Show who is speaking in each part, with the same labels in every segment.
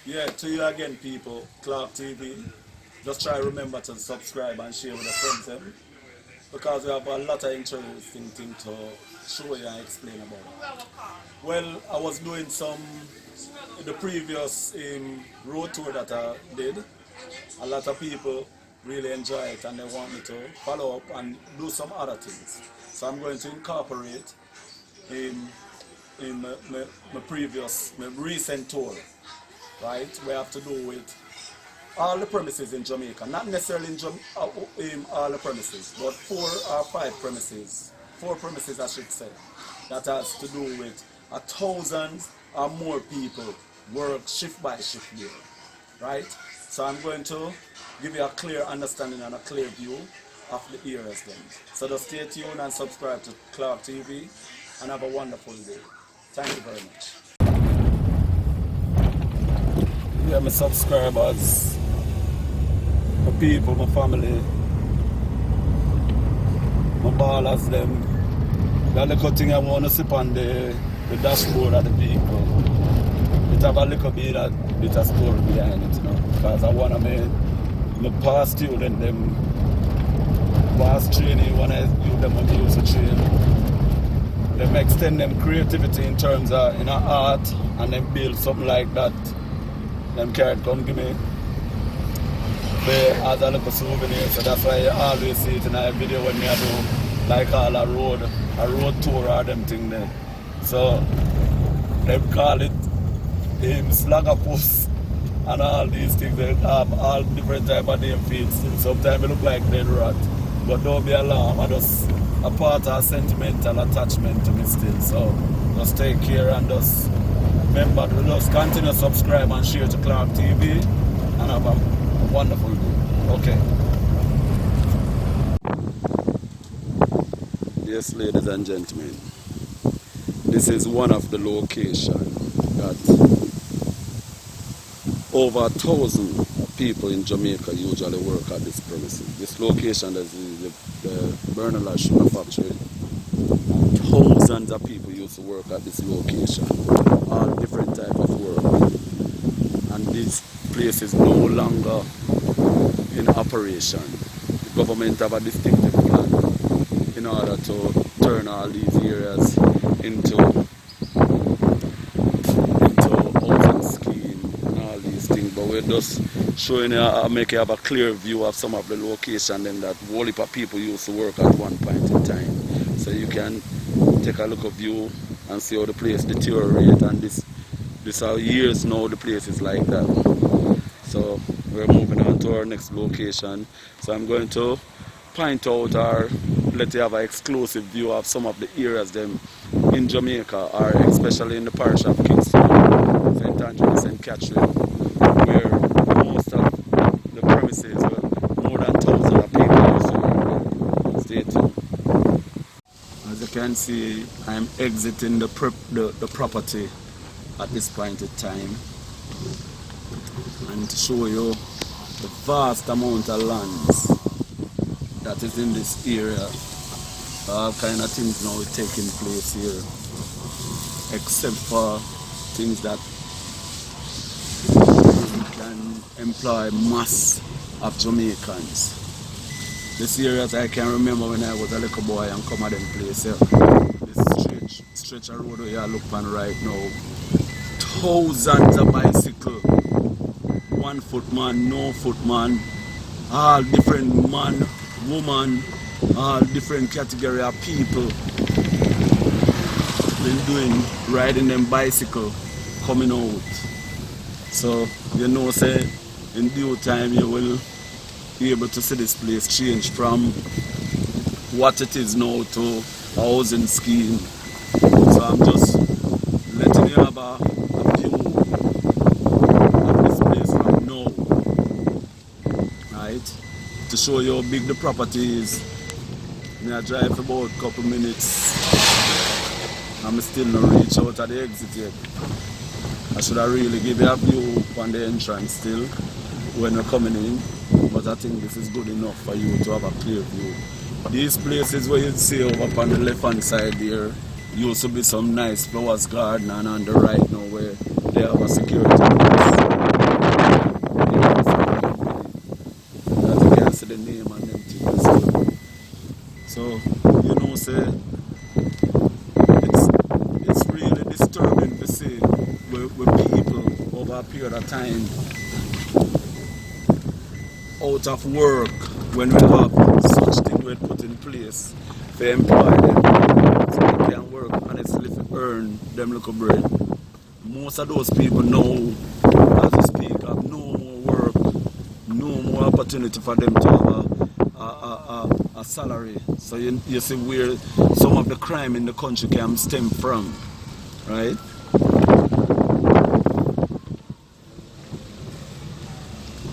Speaker 1: Yeah, to you again, people. Clarke TV. Just try to remember to subscribe and share with your friends, because we have a lot of interesting things to show you and explain about. Well, I was doing the previous road tour that I did. A lot of people really enjoy it and they want me to follow up and do some other things. So I'm going to incorporate in my recent tour, right? We have to do with all the premises in Jamaica, not necessarily in all the premises, but 4 or 5 premises, 4 premises I should say, that has to do with 1,000 or more people work shift by shift there, right? So I'm going to give you a clear understanding and a clear view of the areas then. So just stay tuned and subscribe to Clarke TV and have a wonderful day. Thank you very much. Yeah, my subscribers, my people, my family, my ballers, them. The little thing I want to sip on the dashboard of the vehicle. It have a little bit of story behind it, you know, because I want to make my past student, them past training, when I use them when they used to train. Them extend them creativity in terms of art and then build something like that. Them carrot come give me as a little souvenir, so that's why you always see it in a video when I do like all a road tour or them thing there. So them call it sluggerpuss and all these things. They have all different type of name feeds. Sometimes it look like dead rat, but don't be alarmed. I just a part of sentimental attachment to me still. So just take care and just remember to just continue to subscribe and share to Clarke TV and have a wonderful day. Okay. Yes, ladies and gentlemen, this is one of the locations that over 1,000 people in Jamaica usually work at this premises. This location is the Bernal Sugar Factory. Thousands of people used to work at this location, all different type of work. And this place is no longer in operation. The government have a distinctive plan in order to turn all these areas into housing scheme and all these things. But we're just showing you, make you have a clear view of some of the location and that whole heap of people used to work at one point in time. So you can take a look at view and see how the place deteriorates, and this how years now the place is like that. So we're moving on to our next location. So I'm going to point out or let you have an exclusive view of some of the areas them in Jamaica, or especially in the parish of Kingston, St. Andrew, St. Catherine, where most of the premises, well, more than 1,000 of people used to work there. Stay tuned. As you can see, I'm exiting the property at this point in time, and to show you the vast amount of lands that is in this area. All kind of things now taking place here, except for things that can employ mass of Jamaicans. This area, I can remember when I was a little boy and come at them place here. This stretch of road where you look on right now, thousands of bicycles, 1 footman, no footman, all different man, woman, all different category of people been riding them bicycle coming out. So you know, say in due time you will be able to see this place change from what it is now to a housing scheme. So I'm just letting you have a view of this place from now, right? To show you how big the property is. I drive for about a couple minutes. I'm still not reach out at the exit yet. I should have really give you a view on the entrance still when we're coming in, but I think this is good enough for you to have a clear view. These places where you see over on the left hand side there used to be some nice flowers garden, and on the right now where they have a security post. period of time out of work when we have such thing we put in place for employ them so they can work honestly to earn them little bread. Most of those people now, as we speak, have no more work, no more opportunity for them to have a salary. So you see where some of the crime in the country can stem from, right?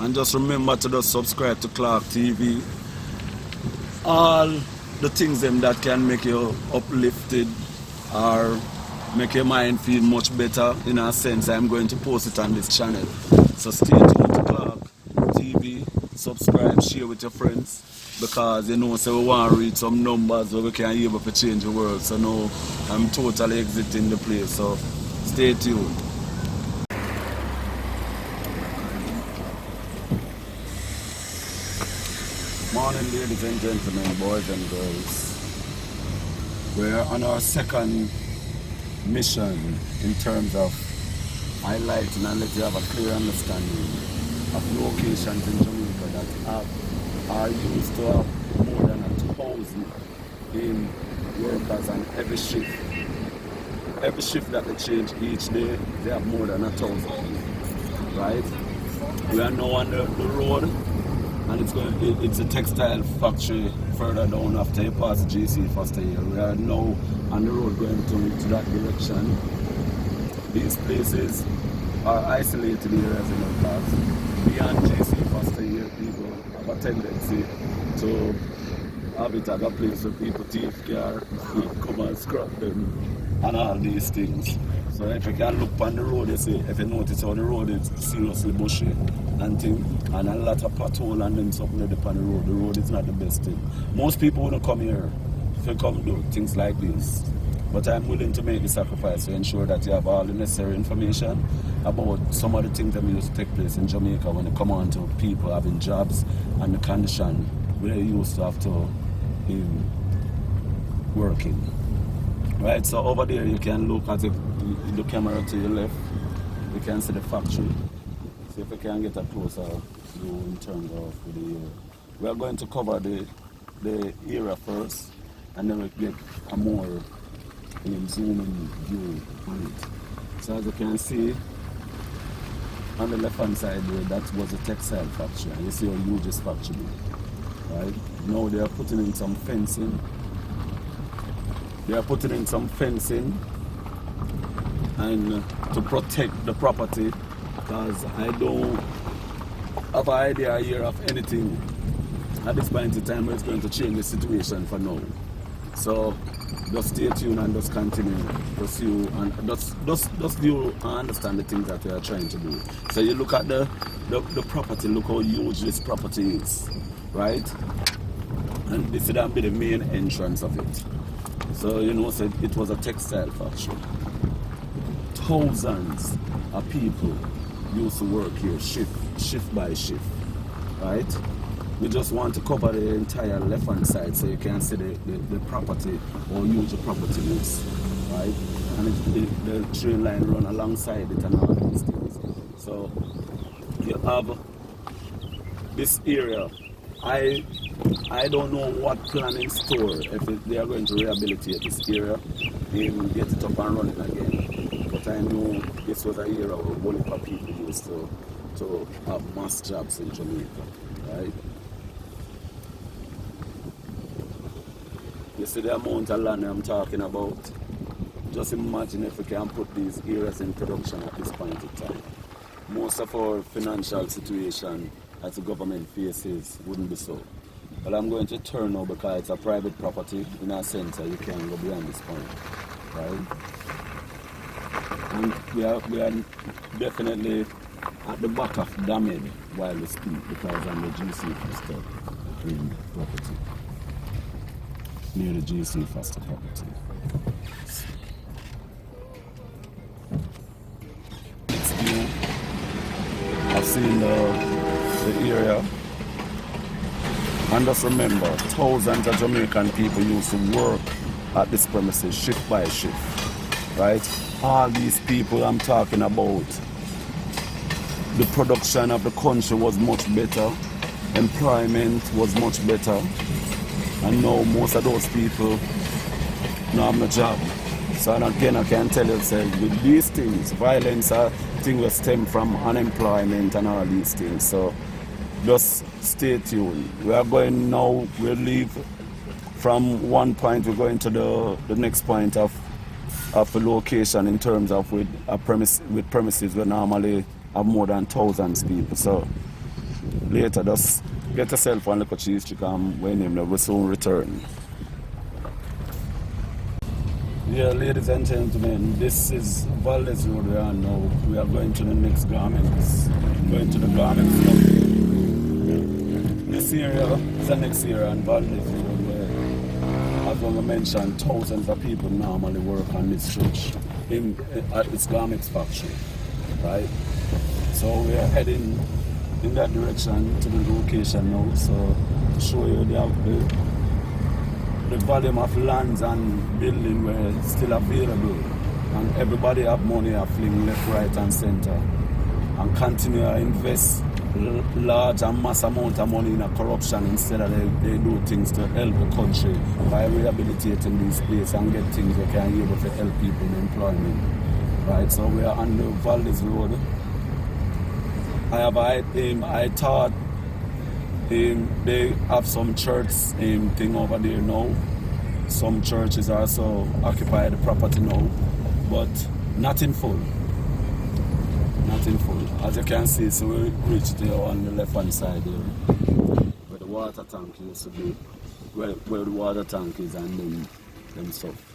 Speaker 1: And just remember to just subscribe to Clarke TV. All the things them that can make you uplifted or make your mind feel much better, in a sense, I'm going to post it on this channel. So stay tuned to Clarke TV, subscribe, share with your friends, because you know, so we want to reach some numbers where we can be able to change the world. So now I'm totally exiting the place, so stay tuned. Morning, ladies and gentlemen, boys and girls. We're on our second mission in terms of highlighting and let you have a clear understanding of locations in Jamaica that are used to have more than 1,000 in workers, and every shift that they change each day, they have more than 1,000 people, right? We are now on the road, and it's a textile factory further down after you pass GC Foster here. We are now on the road going to that direction. These places are isolated areas in the past. Beyond GC Foster here, people have a tendency to have it at a place where people thief car, come and scrap them, and all these things. So if you can look on the road, you see, if you notice how the road is seriously bushy and thing, and a lot of pothole and then something like on the road is not the best thing. Most people wouldn't come here if you come do things like this. But I'm willing to make the sacrifice to ensure that you have all the necessary information about some of the things that used to take place in Jamaica when it come on to people having jobs and the condition where they used to have to be working. Right, so over there you can look at the camera to your left, you can see the factory. See if we can get a closer view in terms of the area. We are going to cover the area first, and then we get a more zooming view on it. So as you can see, on the left hand side there, that was a textile factory, and you see how huge this factory is. Right? Now they are putting in some fencing. They are putting in some fencing and to protect the property, because I don't have an idea here of anything at this point in time where it's going to change the situation for now. So just stay tuned and just continue to pursue and just view and understand the things that we are trying to do. So you look at the property, look how huge this property is, right? And this would be the main entrance of it. So you know, so it was a textile factory. Thousands of people used to work here, shift by shift, right? We just want to cover the entire left-hand side so you can see the property, or huge the property is, right? And the train line run alongside it and all these things. So you have this area. I don't know what plan in store, if they are going to rehabilitate this area and get it up and running again. But I know this was an era where a lot of people used to have mass jobs in Jamaica, right? You see the amount of land I'm talking about? Just imagine if we can put these areas in production at this point in time. Most of our financial situation as the government faces wouldn't be so. But I'm going to turn now because it's a private property in a sense that you can't go beyond this point, right? And we are definitely at the back of damage while we speak, because I'm the GC Foster in property. Near the GC Foster property. Next view, I've seen the area. And just remember, thousands of Jamaican people used to work at this premises shift by shift, right? All these people I'm talking about the production of the country was much better, employment was much better, and now most of those people don't have no job. So again, I can tell you, with these things, violence are things that stem from unemployment and all these things. So just stay tuned. We are going now, we'll leave from one point, we're going to the next point of the location in terms of with premises we normally have more than thousands of people. So later, just get yourself one little cheese chicken when we will soon return. Yeah, ladies and gentlemen, this is Valdez Road we are now. We are going to the next garments. Going to the garment store. This area is the next area on Valdez Road where, as I mentioned, thousands of people normally work on this stretch at this garments factory, right? So we are heading in that direction to the location now. So to show you the volume of lands and building were still available, and everybody have money are fling left, right and center, and continue to invest large and mass amount of money in a corruption instead of they do things to help the country by rehabilitating these places and get things that can be able to help people in employment. Right, so we are on the Valdez Road. I thought they have some church thing over there now. Some churches also occupy the property now, but not in full. Not in full. As you can see, so we reached there on the left hand side there, where the water tank used to be, where the water tank is and them stuff.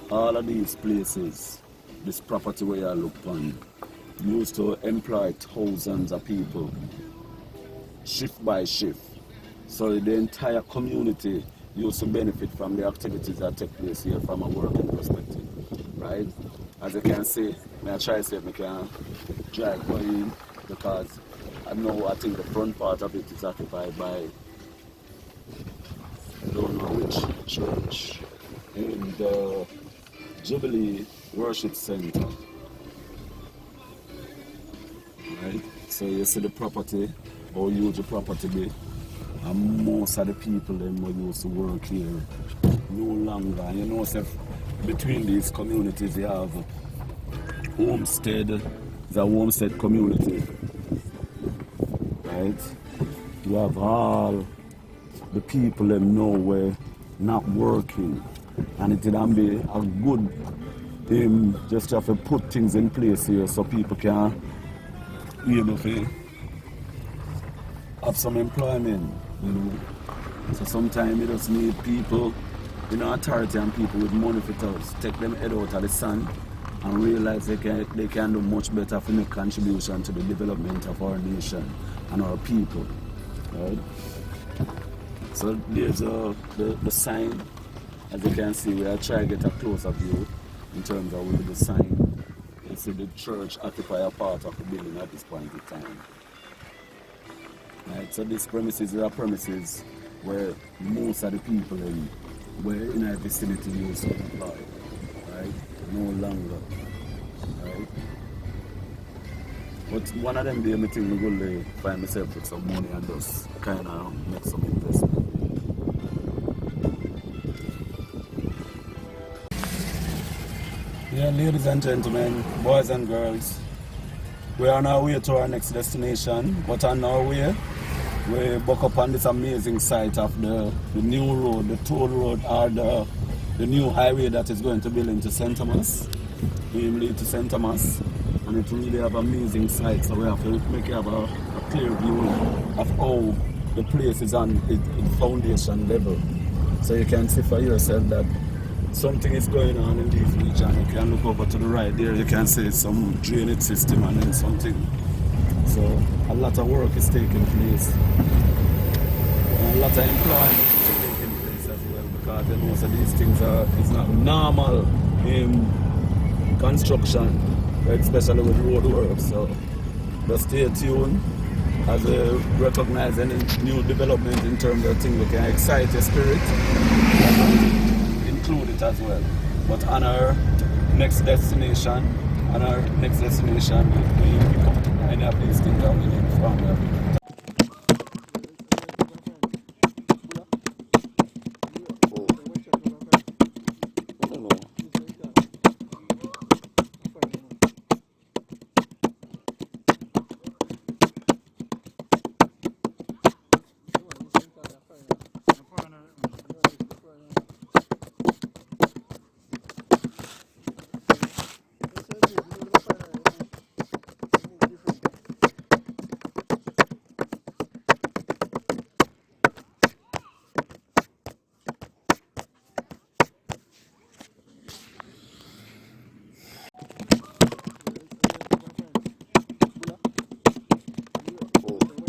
Speaker 1: All of these places, this property where you look on, used to employ thousands of people, shift by shift. So the entire community used to benefit from the activities that take place here from a working perspective, right? As you can see, I try to see if I can drive by in, because I think the front part of it is occupied by, I don't know which church, in the Jubilee Worship Center. Right? So you see the property, how huge the property be, and most of the people them who used to work here no longer. And you know, so between these communities you have homestead, it's a homestead community, right? You have all the people them know were not working, and it can be a good just have to put things in place here so people can be able to have some employment, you know. So sometimes you just need people, you know, authority and people with money for us, take them head out of the sun and realize they can do much better for make contribution to the development of our nation and our people, right? So there's the sign. As you can see, we are trying to get a closer view in terms of with the sign. You see the church occupy a part of the building at this point in time. Right, so these premises are premises where most of the people were in our vicinity used to employ, right? No longer, right? But one of them day, I think I'm going to find myself with some money and just kind of make some investment. Yeah, ladies and gentlemen, boys and girls, we are on our way to our next destination, but on our way, we buck up on this amazing site of the new road, the toll road, or the new highway that is going to build into St. Thomas. We lead to St. Thomas, and it really have amazing site, so we have to make have a clear view of how the place is on its foundation level. So you can see for yourself that something is going on in this region. You can look over to the right there, you can see some drainage system and then something. So a lot of work is taking place. And a lot of employment is taking place as well, because you know, so these things it's not normal in construction, especially with road work. So just stay tuned as we recognize any new development in terms of things that can excite your spirit. Include it as well. But on our next destination, we pick up any of these things that we need from them. Oh, I don't know. Oh, I don't know. Oh, I don't know. Oh, I don't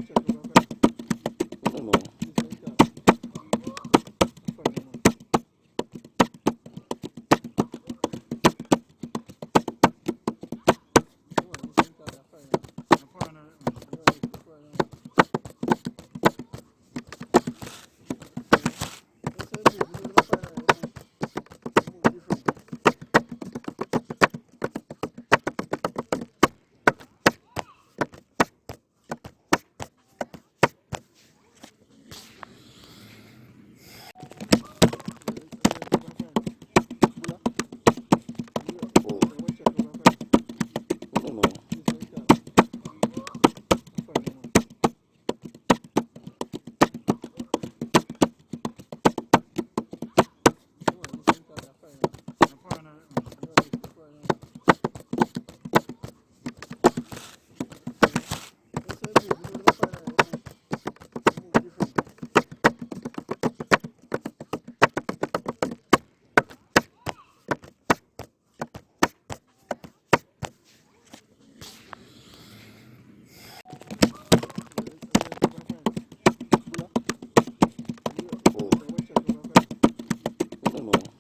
Speaker 1: know.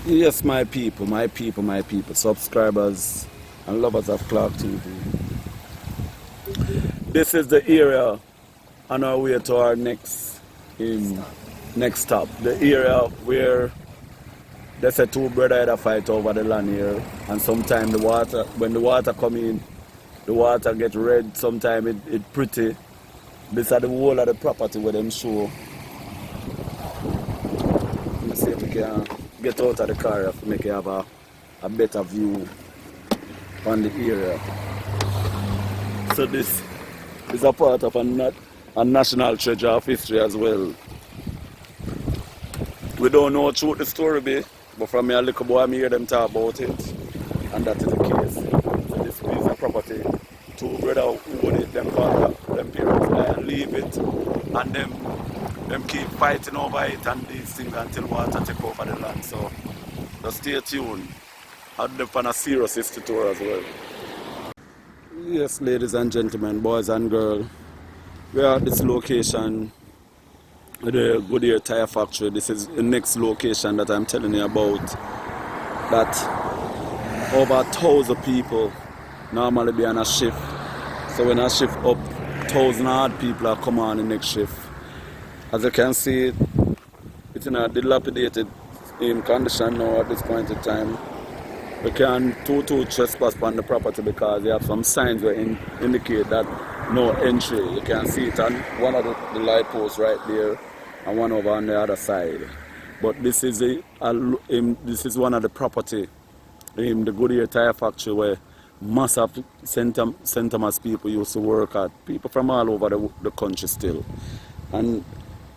Speaker 1: Yes, my people, my people, my people, subscribers and lovers of Clarke TV. This is the area on our way to our next stop. The area where they say two brothers had a fight over the land here, and sometimes the water, when the water come in, the water get red, sometimes it pretty. This is the whole of the property where them show. Let me see if we can get out of the car to make you have a better view on the area. So this is a part of a national treasure of history as well. We don't know what the story be, but from me a little boy I hear them talk about it, and that is the case. So this piece of property, two brothers who own it, them father, them parents die and leave it, and them keep fighting over it and these things until water take over the land. So just stay tuned. I'll do on a serious history tour as well. Yes, ladies and gentlemen, boys and girls, we are at this location, the Goodyear Tire Factory. This is the next location that I'm telling you about, that over 1,000 people normally be on a shift. So when I shift up, 1,000 odd people are come on the next shift. As you can see, it's in a dilapidated condition now at this point in time. We can't trespass on the property because they have some signs that indicate that no entry. You can see it on one of the light posts right there and one over on the other side. But this is this is one of the property in the Goodyear Tire Factory where mass of St. Thomas people used to work at. People from all over the country still. And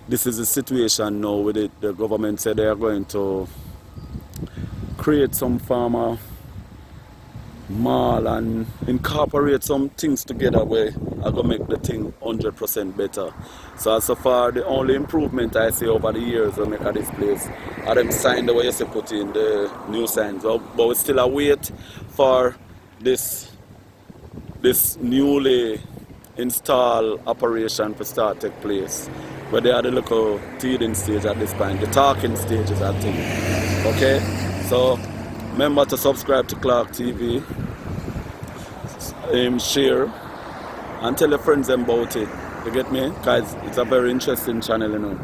Speaker 1: this is the situation now with it. The government said they are going to create some form of mall and incorporate some things together where are going to make the thing 100% better. So far, the only improvement I see over the years we make at this place are them sign the way you say put in the new signs. But we still await for this newly installed operation to start take place. Where they are the local teething stage at this point, the talking stages I think. Okay? So remember to subscribe to Clarke TV, share, and tell your friends about it. You get me? Because it's a very interesting channel, you know.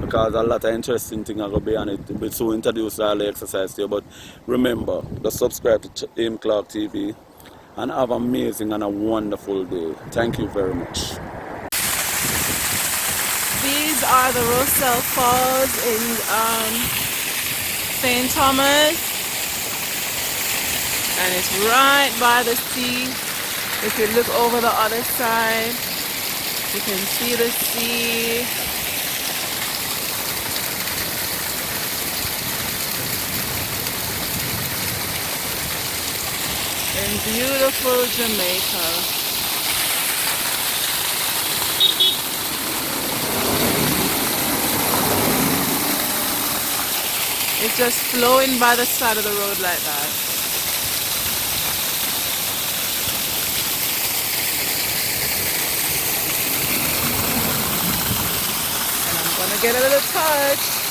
Speaker 1: Because a lot of interesting things are going to be on it. It'll be so introduce all the exercise to you. But remember, just subscribe to Clarke TV and have an amazing and a wonderful day. Thank you very much.
Speaker 2: These are the Roselle Falls in St. Thomas, and it's right by the sea. If you look over the other side, you can see the sea. In beautiful Jamaica. It's just flowing by the side of the road like that. And I'm gonna get a little touch.